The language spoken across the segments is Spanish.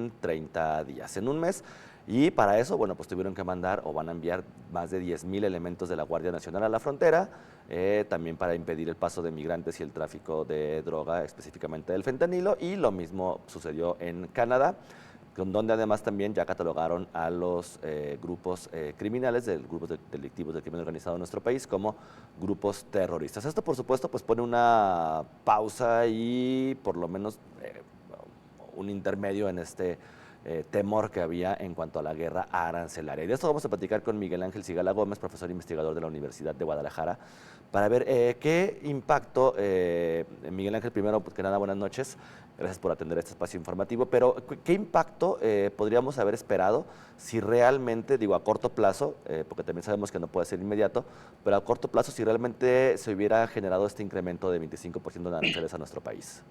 en 30 días, en un mes. Y para eso, bueno, pues tuvieron que mandar o van a enviar más de 10,000 elementos de la Guardia Nacional a la frontera, también para impedir el paso de migrantes y el tráfico de droga, específicamente del fentanilo. Y lo mismo sucedió en Canadá, donde además también ya catalogaron a los grupos criminales, grupos delictivos del crimen organizado en nuestro país, como grupos terroristas. Esto, por supuesto, pues pone una pausa y por lo menos un intermedio en este temor que había en cuanto a la guerra arancelaria. Y de esto vamos a platicar con Miguel Ángel Sigala Gómez, profesor investigador de la Universidad de Guadalajara, para ver qué impacto, Miguel Ángel, primero que nada, buenas noches, gracias por atender este espacio informativo, pero ¿qué impacto podríamos haber esperado si realmente, digo, a corto plazo, porque también sabemos que no puede ser inmediato, pero a corto plazo si realmente se hubiera generado este incremento de 25% de aranceles a nuestro país?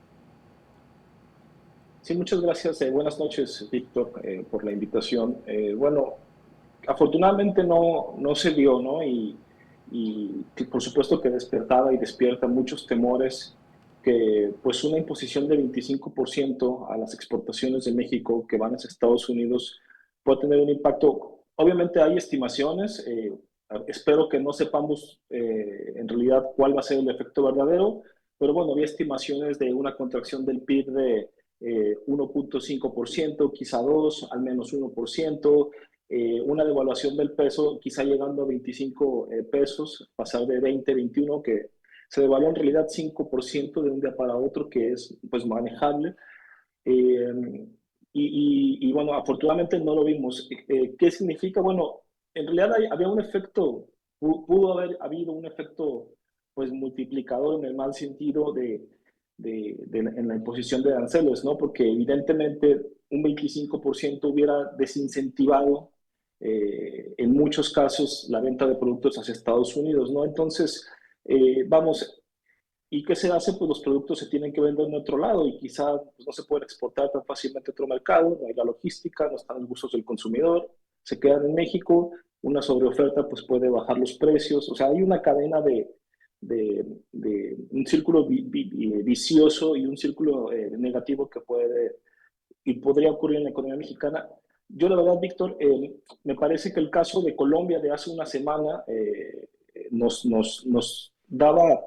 Sí, muchas gracias. Buenas noches, Víctor, por la invitación. Bueno, afortunadamente no se dio, ¿no? Y que por supuesto que despertaba y despierta muchos temores que pues una imposición de 25% a las exportaciones de México que van hacia Estados Unidos puede tener un impacto. Obviamente hay estimaciones, espero que no sepamos en realidad cuál va a ser el efecto verdadero, pero bueno, había estimaciones de una contracción del PIB de 1.5%, quizá 2, al menos 1%, una devaluación del peso quizá llegando a 25 pesos, pasar de 20, 21, que se devaluó en realidad 5% de un día para otro, que es pues manejable. Eh, y bueno, afortunadamente no lo vimos. ¿Qué significa? Bueno, en realidad había un efecto, pudo haber habido un efecto pues multiplicador en el mal sentido en la imposición de aranceles, ¿no? Porque evidentemente un 25% hubiera desincentivado en muchos casos la venta de productos hacia Estados Unidos, ¿no? Entonces, vamos, ¿y qué se hace? Pues los productos se tienen que vender en otro lado y quizá pues, no se pueden exportar tan fácilmente a otro mercado, no hay la logística, no están los gustos del consumidor, se quedan en México, una sobreoferta pues puede bajar los precios, o sea, hay una cadena de un círculo vicioso y un círculo negativo que puede y podría ocurrir en la economía mexicana. Yo la verdad, Víctor, me parece que el caso de Colombia de hace una semana nos daba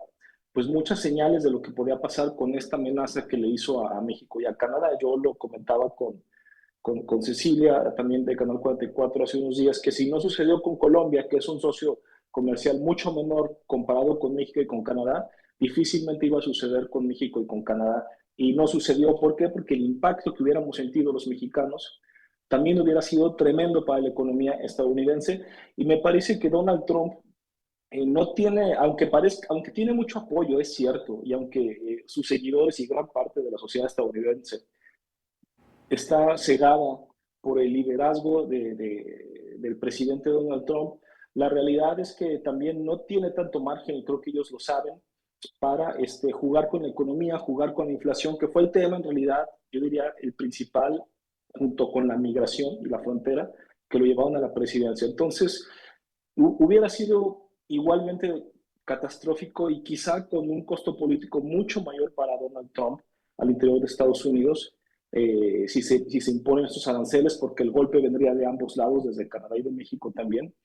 pues muchas señales de lo que podía pasar con esta amenaza que le hizo a México y a Canadá. Yo lo comentaba con Cecilia, también de Canal 44 hace unos días, que si no sucedió con Colombia, que es un socio comercial mucho menor comparado con México y con Canadá, difícilmente iba a suceder con México y con Canadá. Y no sucedió, ¿por qué? Porque el impacto que hubiéramos sentido los mexicanos también hubiera sido tremendo para la economía estadounidense. Y me parece que Donald Trump no tiene, aunque tiene mucho apoyo, es cierto, y aunque sus seguidores y gran parte de la sociedad estadounidense está cegada por el liderazgo del presidente Donald Trump, la realidad es que también no tiene tanto margen, y creo que ellos lo saben, para jugar con la economía, jugar con la inflación, que fue el tema en realidad, yo diría, el principal, junto con la migración y la frontera, que lo llevaron a la presidencia. Entonces, hubiera sido igualmente catastrófico y quizá con un costo político mucho mayor para Donald Trump al interior de Estados Unidos si se imponen estos aranceles, porque el golpe vendría de ambos lados, desde Canadá y de México también.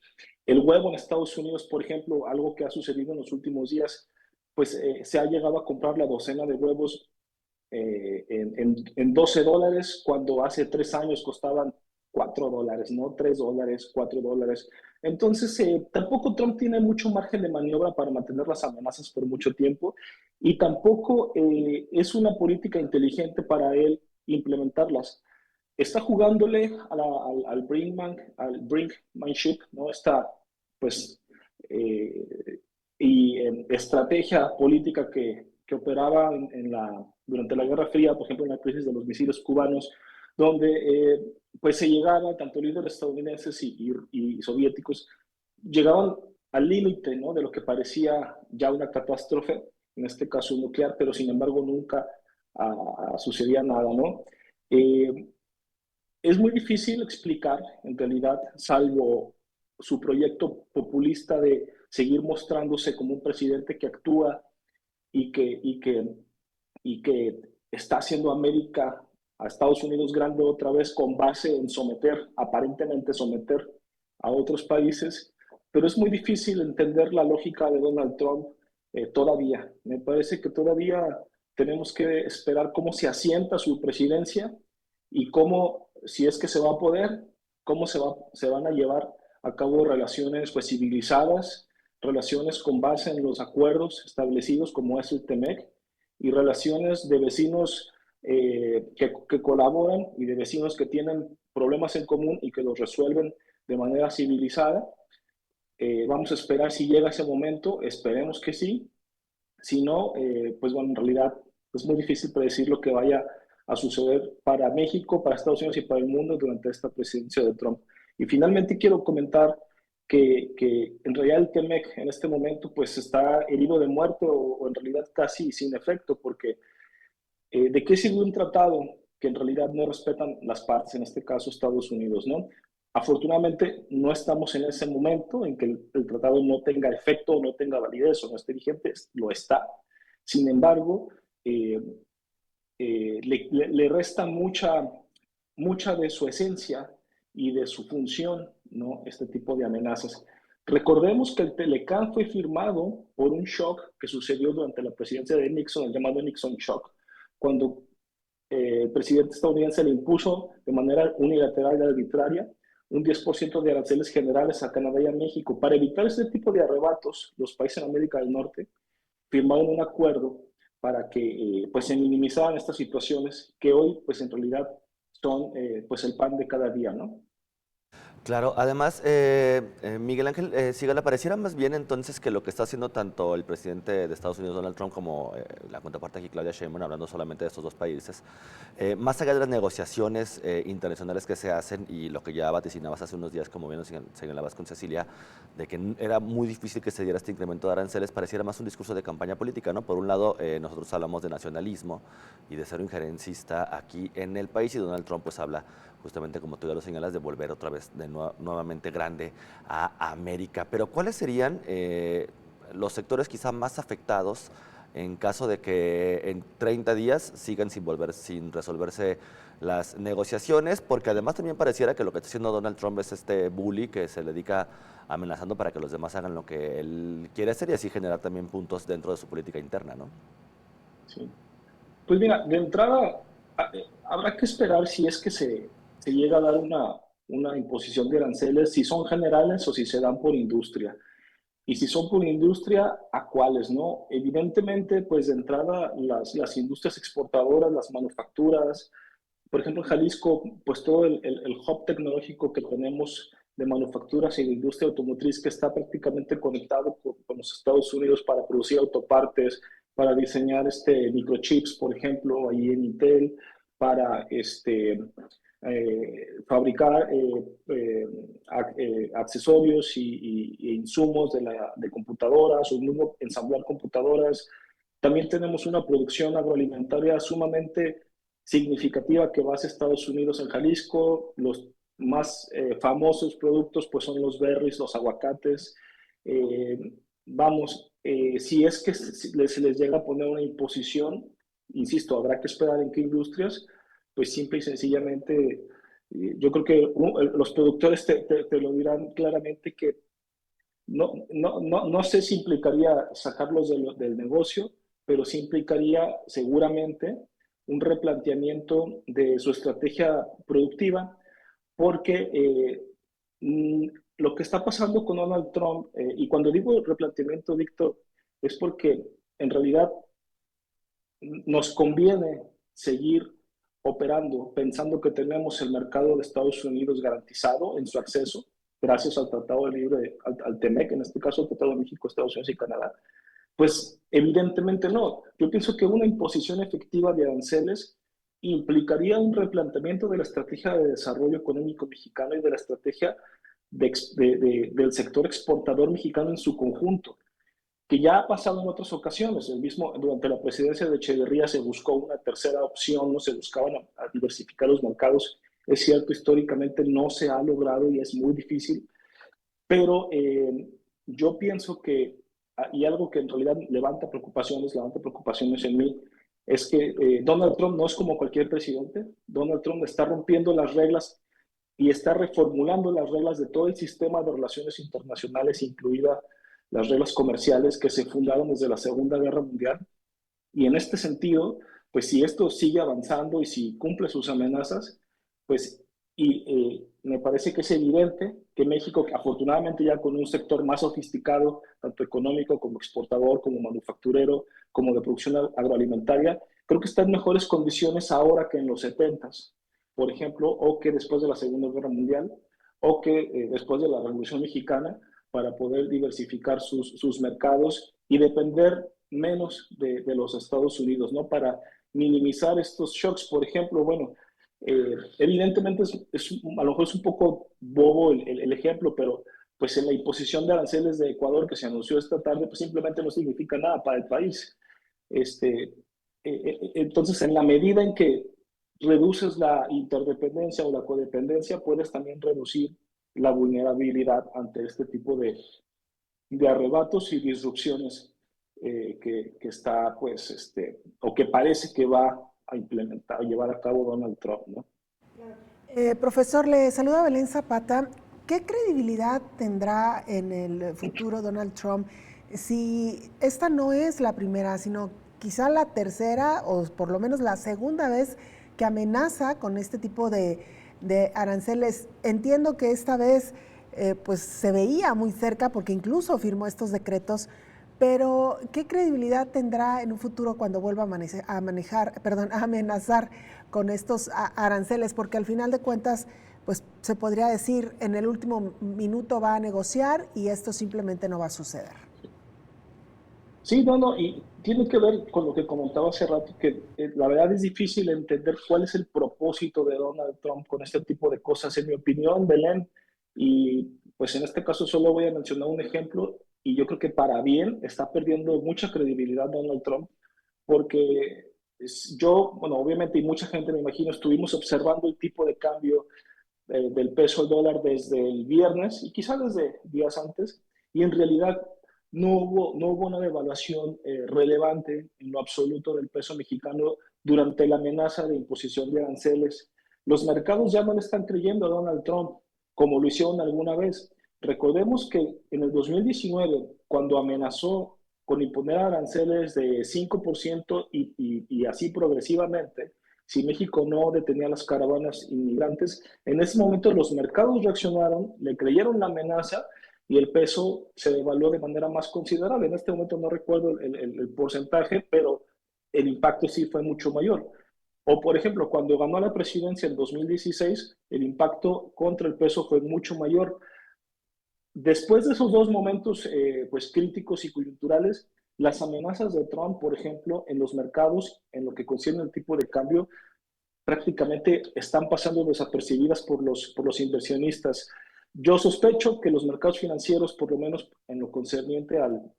El huevo en Estados Unidos, por ejemplo, algo que ha sucedido en los últimos días, pues se ha llegado a comprar la docena de huevos en $12, cuando hace 3 años costaban $4, ¿no? $3, $4. Entonces, tampoco Trump tiene mucho margen de maniobra para mantener las amenazas por mucho tiempo y tampoco es una política inteligente para él implementarlas. Está jugándole brinkmanship, ¿no? Esta, pues, eh, estrategia política que operaba durante la Guerra Fría, por ejemplo, en la crisis de los misiles cubanos, donde pues se llegaba, tanto líderes estadounidenses y soviéticos, llegaban al límite, ¿no? De lo que parecía ya una catástrofe, en este caso nuclear, pero sin embargo nunca sucedía nada, ¿no? Eh, es muy difícil explicar, en realidad, salvo su proyecto populista de seguir mostrándose como un presidente que actúa y que está haciendo América a Estados Unidos grande otra vez con base en someter, aparentemente someter a otros países, pero es muy difícil entender la lógica de Donald Trump todavía. Me parece que todavía tenemos que esperar cómo se asienta su presidencia y cómo, si es que se va a poder, cómo se van a llevar a cabo relaciones pues, civilizadas, relaciones con base en los acuerdos establecidos como es el TEMEC y relaciones de vecinos que colaboran y de vecinos que tienen problemas en común y que los resuelven de manera civilizada. Vamos a esperar si llega ese momento, esperemos que sí. Si no, pues bueno, en realidad es muy difícil predecir lo que vaya a suceder para México, para Estados Unidos y para el mundo durante esta presidencia de Trump. Y finalmente quiero comentar que en realidad el TEMEC en este momento pues está herido de muerte o en realidad casi sin efecto, porque ¿de qué sirve un tratado que en realidad no respetan las partes, en este caso Estados Unidos, ¿no? Afortunadamente no estamos en ese momento en que el tratado no tenga efecto o no tenga validez o no esté vigente, lo está. Sin embargo, le resta mucha de su esencia y de su función, ¿no? Este tipo de amenazas. Recordemos que el Telecán fue firmado por un shock que sucedió durante la presidencia de Nixon, el llamado Nixon Shock, cuando el presidente estadounidense le impuso de manera unilateral y arbitraria un 10% de aranceles generales a Canadá y a México. Para evitar este tipo de arrebatos, los países en América del Norte firmaron un acuerdo para que pues se minimizaran estas situaciones que hoy pues en realidad son pues el pan de cada día, ¿no? Claro, además, Miguel Ángel Sigala, pareciera más bien entonces que lo que está haciendo tanto el presidente de Estados Unidos, Donald Trump, como la contraparte aquí, Claudia Sheinbaum, hablando solamente de estos dos países, más allá de las negociaciones internacionales que se hacen y lo que ya vaticinabas hace unos días, como bien nos señalabas con Cecilia, de que era muy difícil que se diera este incremento de aranceles, pareciera más un discurso de campaña política, ¿no? Por un lado, nosotros hablamos de nacionalismo y de ser injerencista aquí en el país y Donald Trump pues habla justamente como tú ya lo señalas, de volver otra vez nuevamente grande a América. Pero ¿cuáles serían los sectores quizá más afectados en caso de que en 30 días sigan sin resolverse las negociaciones? Porque además también pareciera que lo que está haciendo Donald Trump es este bully que se dedica amenazando para que los demás hagan lo que él quiere hacer y así generar también puntos dentro de su política interna, ¿no? Sí. Pues mira, de entrada habrá que esperar si es que se llega a dar una imposición de aranceles, si son generales o si se dan por industria. Y si son por industria, ¿a cuáles, no? Evidentemente, pues de entrada las industrias exportadoras, las manufacturas, por ejemplo, en Jalisco, pues todo el hub tecnológico que tenemos de manufacturas y de industria automotriz que está prácticamente conectado con los Estados Unidos para producir autopartes, para diseñar microchips, por ejemplo, ahí en Intel, para fabricar accesorios y insumos de computadoras o mismo ensamblar computadoras. También tenemos una producción agroalimentaria sumamente significativa que va hacia Estados Unidos en Jalisco. Los más famosos productos pues son los berries, los aguacates. Eh, vamos, si es que se les llega a poner una imposición, insisto, habrá que esperar en qué industrias, pues simple y sencillamente, yo creo que los productores te lo dirán claramente que no sé si implicaría sacarlos del negocio, pero sí implicaría seguramente un replanteamiento de su estrategia productiva, porque mm, lo que está pasando con Donald Trump, y cuando digo replanteamiento, Víctor, es porque en realidad nos conviene seguir operando pensando que tenemos el mercado de Estados Unidos garantizado en su acceso, gracias al Tratado de Libre, al TEMEC, en este caso el Tratado de México, Estados Unidos y Canadá. Pues evidentemente no. Yo pienso que una imposición efectiva de aranceles implicaría un replanteamiento de la estrategia de desarrollo económico mexicano y de la estrategia del sector exportador mexicano en su conjunto, que ya ha pasado en otras ocasiones. El mismo, durante la presidencia de Echeverría se buscó una tercera opción, no se buscaban a diversificar los mercados. Es cierto, históricamente no se ha logrado y es muy difícil, pero yo pienso que, y algo que en realidad levanta preocupaciones en mí, es que Donald Trump no es como cualquier presidente. Donald Trump está rompiendo las reglas y está reformulando las reglas de todo el sistema de relaciones internacionales, incluidas las reglas comerciales que se fundaron desde la Segunda Guerra Mundial. Y en este sentido, pues si esto sigue avanzando y si cumple sus amenazas, pues me parece que es evidente que México, afortunadamente ya con un sector más sofisticado, tanto económico como exportador, como manufacturero, como de producción agroalimentaria, creo que está en mejores condiciones ahora que en los 70s, por ejemplo, o que después de la Segunda Guerra Mundial, o que después de la Revolución Mexicana, para poder diversificar sus mercados y depender menos de los Estados Unidos, ¿no? Para minimizar estos shocks, por ejemplo, bueno, evidentemente a lo mejor es un poco bobo el ejemplo, pero pues en la imposición de aranceles de Ecuador que se anunció esta tarde, pues simplemente no significa nada para el país. Entonces, en la medida en que reduces la interdependencia o la codependencia, puedes también reducir la vulnerabilidad ante este tipo de arrebatos y disrupciones que está, pues, o que parece que va a implementar, a llevar a cabo Donald Trump, ¿no? Profesor, le saluda Belén Zapata. ¿Qué credibilidad tendrá en el futuro Donald Trump si esta no es la primera, sino quizá la tercera o por lo menos la segunda vez que amenaza con este tipo de aranceles? Entiendo que esta vez pues se veía muy cerca porque incluso firmó estos decretos, pero ¿qué credibilidad tendrá en un futuro cuando vuelva a amenazar con estos aranceles? Porque al final de cuentas, pues se podría decir, en el último minuto va a negociar y esto simplemente no va a suceder. Sí, no, y tiene que ver con lo que comentaba hace rato, que la verdad es difícil entender cuál es el propósito de Donald Trump con este tipo de cosas, en mi opinión, Belén, y pues en este caso solo voy a mencionar un ejemplo, y yo creo que para bien está perdiendo mucha credibilidad Donald Trump, porque yo, bueno, obviamente, y mucha gente me imagino, estuvimos observando el tipo de cambio del peso al dólar desde el viernes y quizás desde días antes, y en realidad no hubo una devaluación relevante en lo absoluto del peso mexicano durante la amenaza de imposición de aranceles. Los mercados ya no le están creyendo a Donald Trump como lo hicieron alguna vez. Recordemos que en el 2019, cuando amenazó con imponer aranceles de 5% y así progresivamente, si México no detenía las caravanas inmigrantes, en ese momento los mercados reaccionaron, le creyeron la amenaza y el peso se devaluó de manera más considerable. En este momento no recuerdo el porcentaje, pero el impacto sí fue mucho mayor. O, por ejemplo, cuando ganó la presidencia en 2016, el impacto contra el peso fue mucho mayor. Después de esos dos momentos pues, críticos y coyunturales, las amenazas de Trump, por ejemplo, en los mercados, en lo que concierne al tipo de cambio, prácticamente están pasando desapercibidas por los inversionistas. Yo sospecho que los mercados financieros, por lo menos en lo concerniente al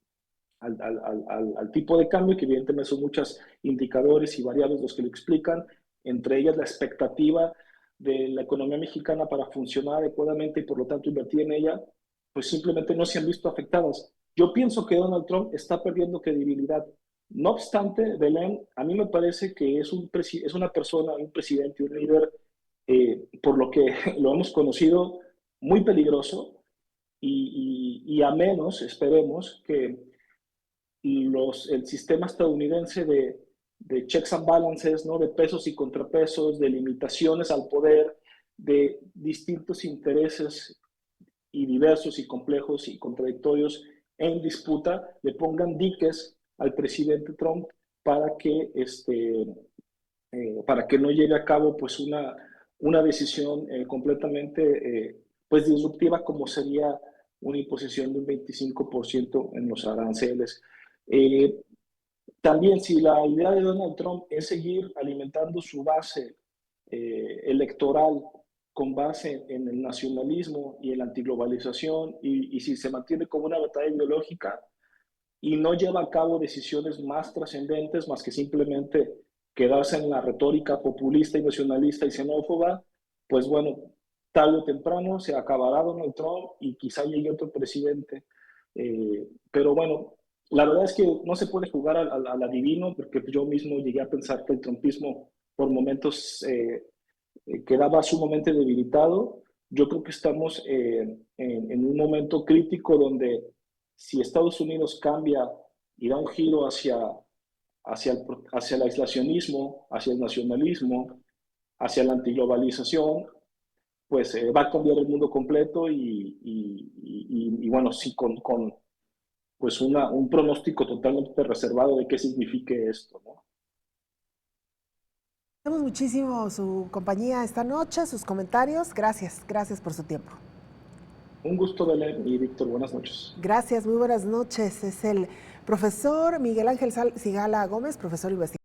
tipo de cambio, que evidentemente son muchos indicadores y variables los que lo explican, entre ellas la expectativa de la economía mexicana para funcionar adecuadamente y por lo tanto invertir en ella, pues simplemente no se han visto afectadas. Yo pienso que Donald Trump está perdiendo credibilidad. No obstante, Belén, a mí me parece que es una persona, un presidente, un líder, por lo que lo hemos conocido, muy peligroso y a menos, esperemos, que el sistema estadounidense de checks and balances, ¿no? De pesos y contrapesos, de limitaciones al poder, de distintos intereses y diversos y complejos y contradictorios en disputa, le pongan diques al presidente Trump para que, para que no lleve a cabo pues una decisión completamente pues disruptiva como sería una imposición de un 25% en los aranceles. Eh, También si la idea de Donald Trump es seguir alimentando su base electoral con base en el nacionalismo y en la antiglobalización y si se mantiene como una batalla ideológica y no lleva a cabo decisiones más trascendentes más que simplemente quedarse en la retórica populista y nacionalista y xenófoba, pues bueno, tarde o temprano se acabará Donald Trump y quizá llegue otro presidente. Pero bueno, La verdad es que no se puede jugar al adivino, porque yo mismo llegué a pensar que el trumpismo por momentos quedaba sumamente debilitado. Yo creo que estamos en un momento crítico donde si Estados Unidos cambia y da un giro hacia el aislacionismo, hacia el nacionalismo, hacia la antiglobalización, pues va a cambiar el mundo completo y bueno, sí, con pues un pronóstico totalmente reservado de qué signifique esto, ¿no? Agradecemos muchísimo su compañía esta noche, sus comentarios. Gracias, gracias por su tiempo. Un gusto, Belén y Víctor. Buenas noches. Gracias, muy buenas noches. Es el profesor Miguel Ángel Cigala Gómez, profesor investigador.